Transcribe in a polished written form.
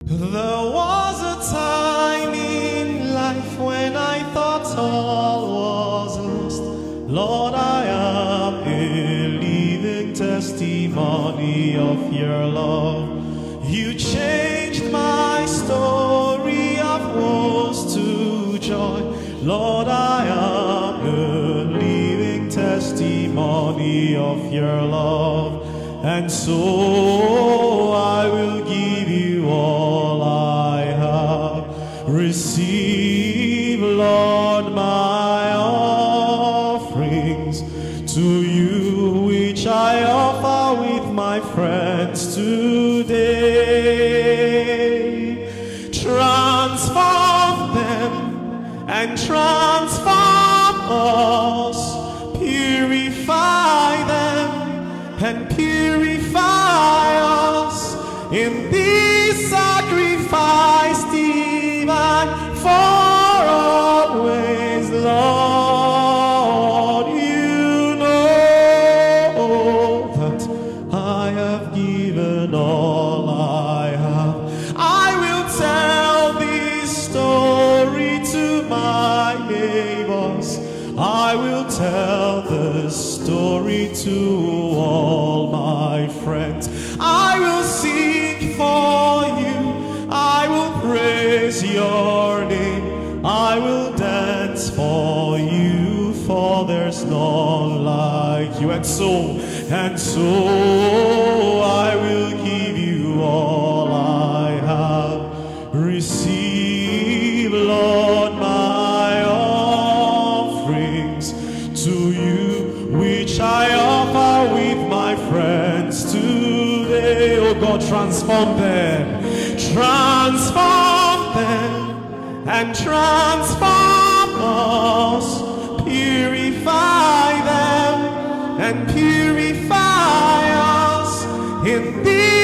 There was a time in life when I thought all was lost. Lord, I am a living testimony of your love. You changed my story of woes to joy. Lord, I am a living testimony of your love. And so I will give you all I have. Receive, Lord, my offerings to you, which I offer with my friends today. Transform them and transform us. Purify them and purify us in this sacrifice divine for always, Lord. You know that I have given all I have. I will tell this story to my neighbors. I will tell the story to all my friends. I will sing for you. I will praise your name. I will dance for you, for there's none like you. And so I will give you all I have. Receive, Lord, my offerings to you, which I offer with my friends today. Oh God, transform them and transform us. Purify them and purify us in this